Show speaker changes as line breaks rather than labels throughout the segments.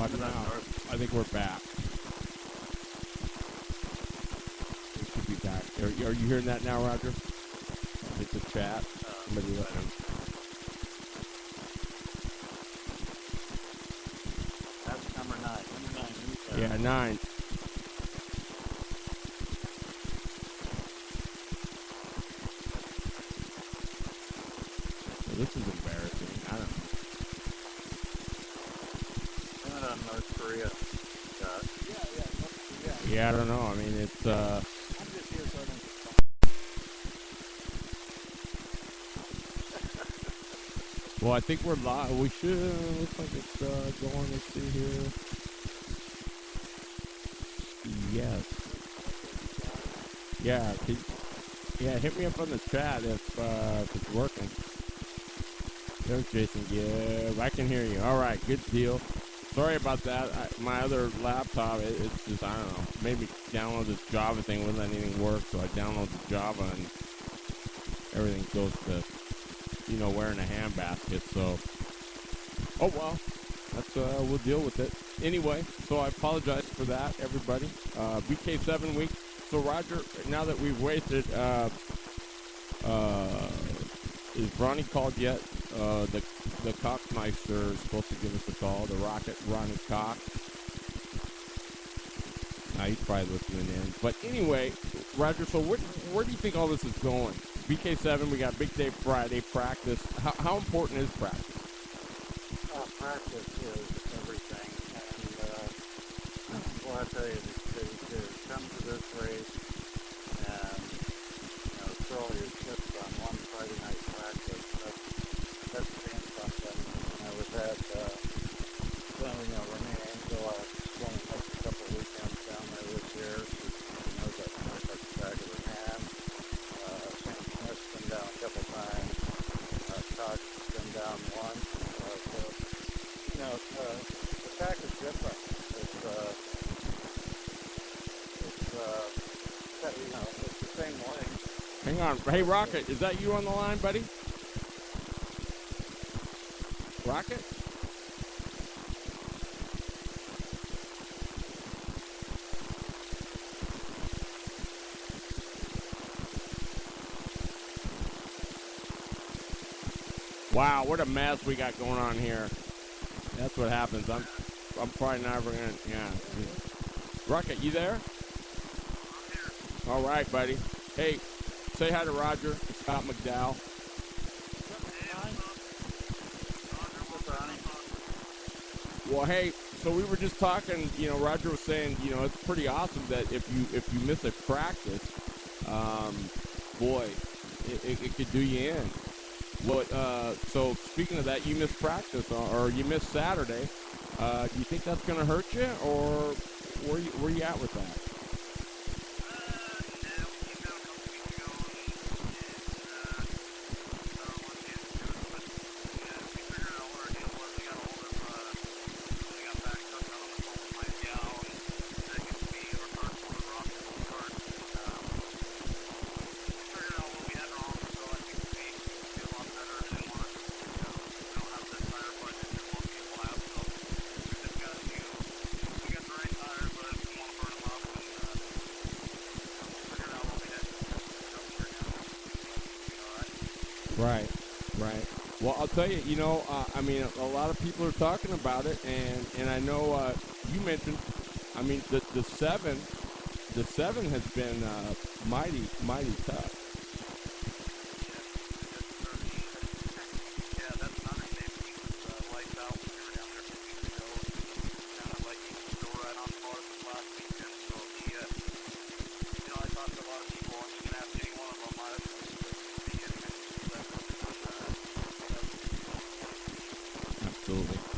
But now, I think we're back. We should be back. Are you hearing that now, Roger? Hit the chat. Somebody let him.
That's number 9.
Yeah, 9. Well, this is embarrassing. I don't know.
North Korea.
Yeah, I don't know. I mean, it's
I'm just here so I don't get
well, I think we're live. We should. Looks like it's going. Let's see here. Yes. Yeah. Yeah. Hit me up on the chat if it's working. There's Jason Gibb. I can hear you. All right. Good deal. Sorry about that. My other laptop, it's just, I don't know, made me download this Java thing. Wouldn't let anything work, so I downloaded Java and everything goes to, wearing a handbasket. So, oh well, that's we'll deal with it. Anyway, so I apologize for that, everybody. BK7 week. So Roger, now that we've waited, is Ronnie called yet? The Cockmeister is supposed to give us a call. The Rocket Ronnie Cock. He's probably listening in. But anyway, Roger, so where do you think all this is going? BK7, we got Big Day Friday practice. How important is practice?
practice is everything. And well, I tell you, to come to this race and throw all your chips on one Friday night practice, that's saying something. I was at Renee Angel at one a couple of weekends down there this year. She knows that kind of touch the back of her hand. Sam Smith's been down a couple times. Todd's been down once. The track is different. It's the same way.
Hang on. Hey, Rocket, is that you on the line, buddy? Rocket? Wow, what a mess we got going on here. That's what happens. I'm probably never gonna. Yeah. Rocket, you there? All right, buddy. Hey, say hi to Roger. Scott McDowell. Well, hey. So we were just talking. Roger was saying. It's pretty awesome that if you miss a practice, boy, it could do you in. Well, so speaking of that, you missed practice or you missed Saturday. Do you think that's going to hurt you, or where you at with that? Right. Well, I'll tell you, a lot of people are talking about it, and I know you mentioned, the 7 has been mighty tough.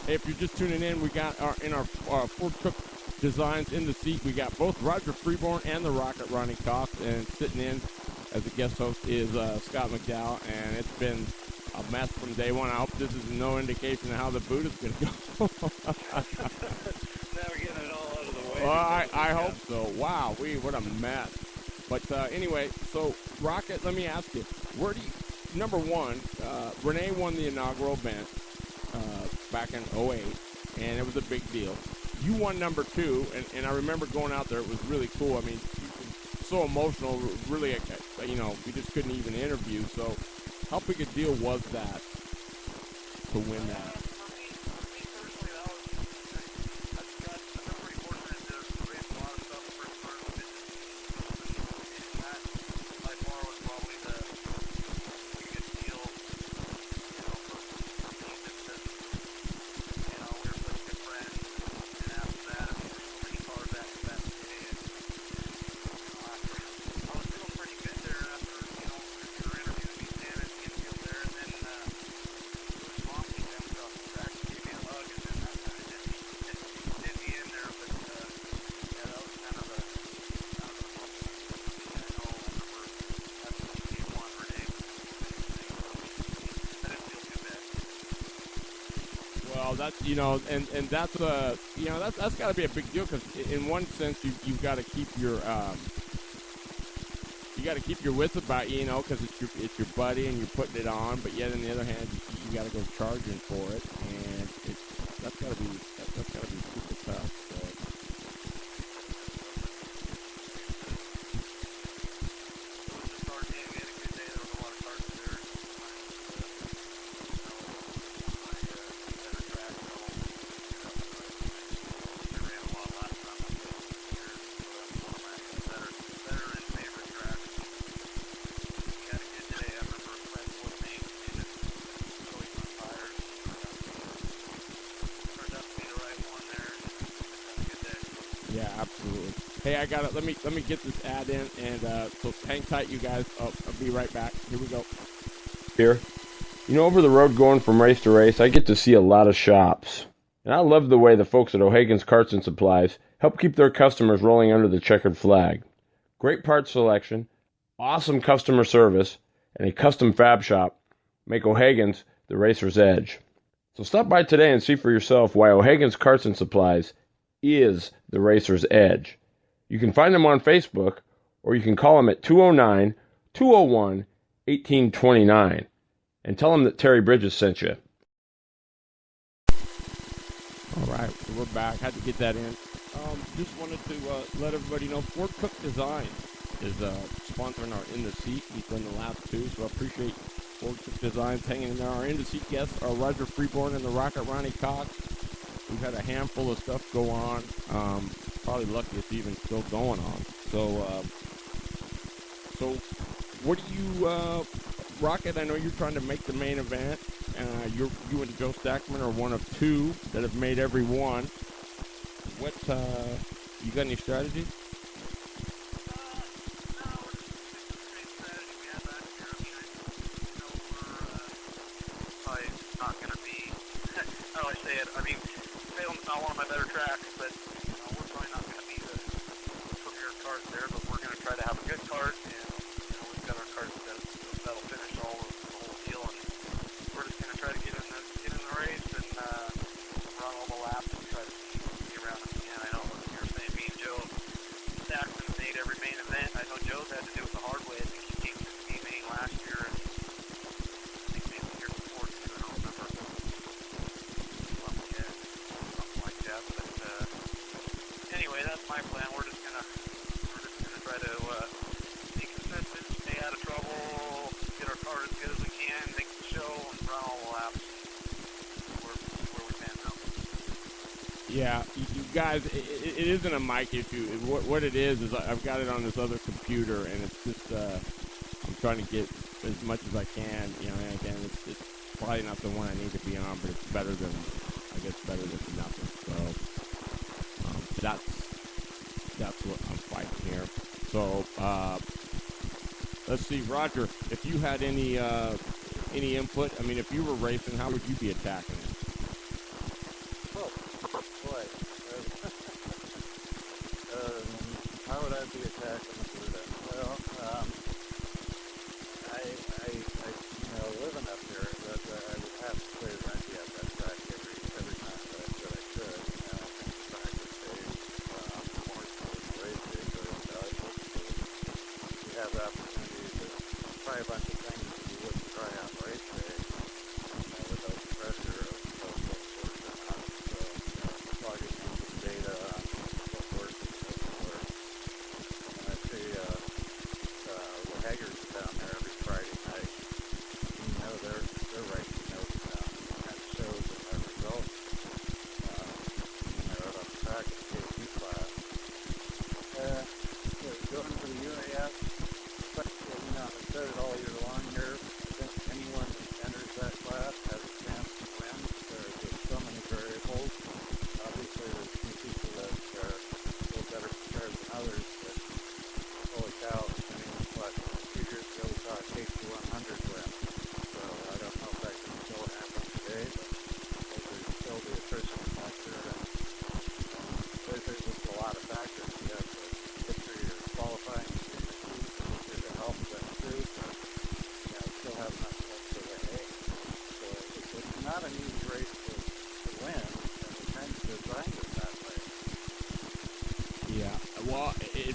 Hey, if you're just tuning in, we got our Ford Cook Designs in the seat. We got both Roger Freeborn and the Rocket Ronnie Koff, and sitting in as a guest host is Scott McDowell, and it's been a mess from day one. I hope this is no indication of how the boot is going to go.
Now we're getting it all out of the way.
Well, I hope so. Wow, what a mess. But anyway, so Rocket, let me ask you, number one, Renee won the inaugural event back in 2008. and it was a big deal. You won number 2, and I remember going out there. It was really cool. I mean, so emotional. Really, we just couldn't even interview. So, how big a deal was that to win that? Well, that's and that's that's got to be a big deal because in one sense you've got to keep your wits about you, because it's your buddy and you're putting it on, but yet on the other hand you got to go charging for it, and that's got to be super tough. So. Yeah, absolutely. Hey, I got it. Let me get this ad in, and so hang tight, you guys. I'll be right back. Here we go.
Here, over the road going from race to race, I get to see a lot of shops, and I love the way the folks at O'Hagan's Carts and Supplies help keep their customers rolling under the checkered flag. Great part selection, awesome customer service, and a custom fab shop make O'Hagan's the racer's edge. So stop by today and see for yourself why O'Hagan's Carts and Supplies is the racer's edge. You can find them on Facebook, or you can call them at 209-201-1829 and tell them that Terry Bridges sent you.
All right, so we're back. Had to get that in. Just wanted to let everybody know Ford Cook Design is sponsoring our In the Seat. We've done the last 2, so I appreciate Ford Cook Designs hanging in there. Our In the Seat guests are Roger Freeborn and the Rocket Ronnie Cox. We've had a handful of stuff go on. Probably lucky it's even still going on. So what do you, Rocket? I know you're trying to make the main event. You and Joe Stackman are one of 2 that have made every one. What you got any strategies?
Not one of my better tracks, but we're probably not going to be the premier cart there, but we're going to try to have a good cart, and we've got our cart that'll finish the whole deal, and we're just going to try to get in the race and run all the laps and try to be around at the end. I know you were saying me and Joe Stackman made every main event. I know Joe's had to do it the hard way. I think he came to the B main last year, and I think maybe the year before too. I don't remember. Anyway, that's my plan. We're just gonna try to be consistent, stay out of trouble, get our car as good as we can, make the show, and run all the laps. Where we can now.
Yeah, you guys, it isn't a mic issue. What it is I've got it on this other computer, and it's just I'm trying to get as much as I can. And again, it's probably not the one I need to be on, but it's better than nothing. So that's what I'm fighting here. So let's see, Roger, if you had any input, I mean, if you were racing, how would you be attacking it?
Oh, boy. How would I be attacking the Buddha? Well, I living up here, that I would have to play Renty at that track every time that I could. And I think the practice days, more so than the race days, are invaluable. So we have the opportunity to try a bunch of things that you wouldn't try on race day without the pressure of what we're coming out. So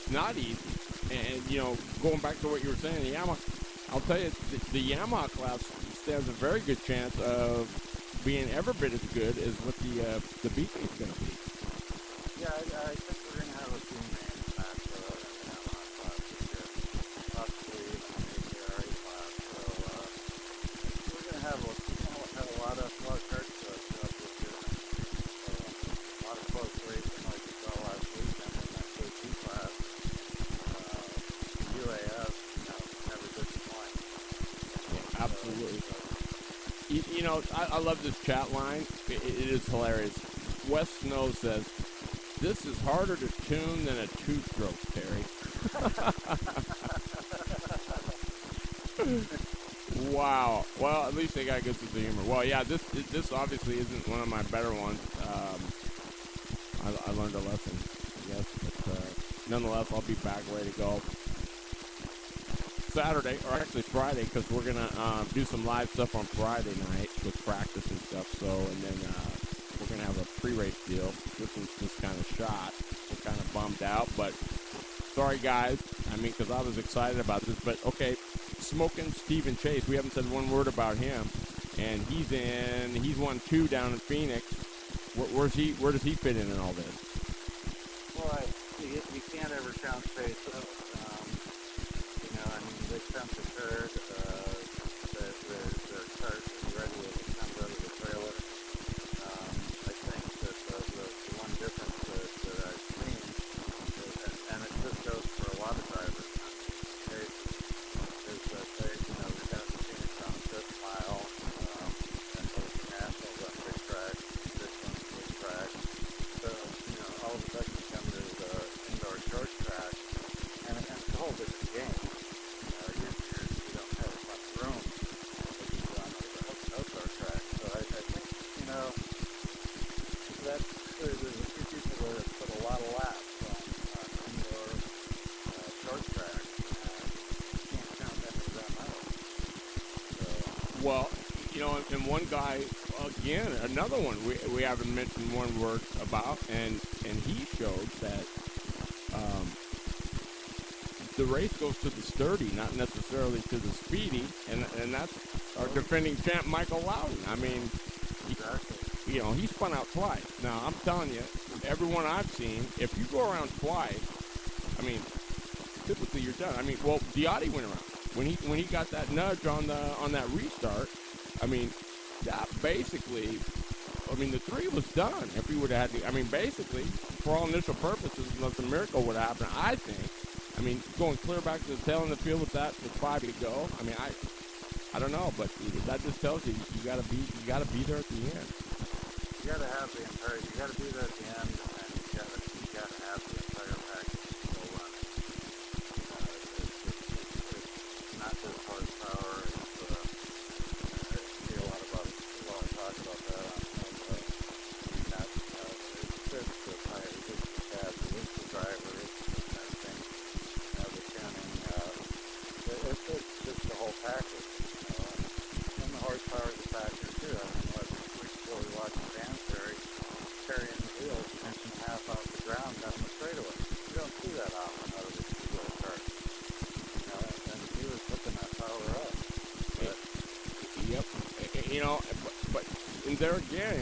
it's not easy. And, you know, going back to what you were saying, the Yamaha, I'll tell you, the Yamaha class stands a very good chance of being every bit as good as what the Beacon is going to be.
Yeah, I think we're going to have a few names back in the Yamaha class this year. Possibly even in the ARA class. So we're going to have a lot of carts to us throughout this year. A lot of close racing like we saw last weekend in that KT class. UAS, never disappoint.
Yeah, absolutely. You know, I love this chat line. It is hilarious. Wes Snow says, "This is harder to tune than a two-stroke, Terry." Wow. Well, at least they got good sense of humor. Well, yeah, this obviously isn't one of my better ones. I learned a lesson, I guess, but nonetheless, I'll be back ready to go Saturday, or actually Friday, because we're gonna do some live stuff on Friday night with practice and stuff. So, and then we're gonna have a pre-race deal. This one's just kind of shot. We're kind of bummed out, but sorry guys. I mean, because I was excited about this, but okay. Smoking Stephen Chase. We haven't said one word about him, and he's won 2 down in Phoenix. Where does he fit in all this?
Well, you can't ever count Chase out. I mean, they come prepared. Their cart is ready as it comes out of the trailer. I think that the one difference that I've seen, and it just goes for a lot of drivers, is that they've got Phoenix on the 5th mile, and those nationals on big tracks, this one's big track. So, all of a sudden you come to the indoor short track, and it's a whole different game. You don't have as much room as you do on the outdoor track. So I think, that there's a few people that have put a lot of laps on indoor short track, and you can't count any of them out. So,
Well, and one guy, again, another one we haven't mentioned one word about, and he showed that the race goes to the sturdy, not necessarily to the speedy, and that's our defending champ, Michael Loudon. I mean, he spun out twice. Now, I'm telling you, everyone I've seen, if you go around twice, I mean, typically you're done. I mean, well, Diotti went around. When he got that nudge on that restart, I mean, that basically, the 3 was done. If he would have had I mean, basically, for all initial purposes, unless a miracle would happen, I think. I mean, going clear back to the tail of the field with 5 to go. I mean, I don't know, but that just tells you gotta be there at the end.
you gotta have the entire. You gotta be there at the end, and you gotta have the entire package still running. It's not just horsepower. I see a lot of talk about that on it's the tire, it's the chassis, it's the driver, it's the fencing, the tuning. It's just the whole package. And the horsepower is a factor too. I mean, last week before we watched Dan carrying the wheels an inch and a half off the ground down the straightaway. You don't see that often out of a two-wheel cart. And he was hooking that power up. But,
Yep. But and there again,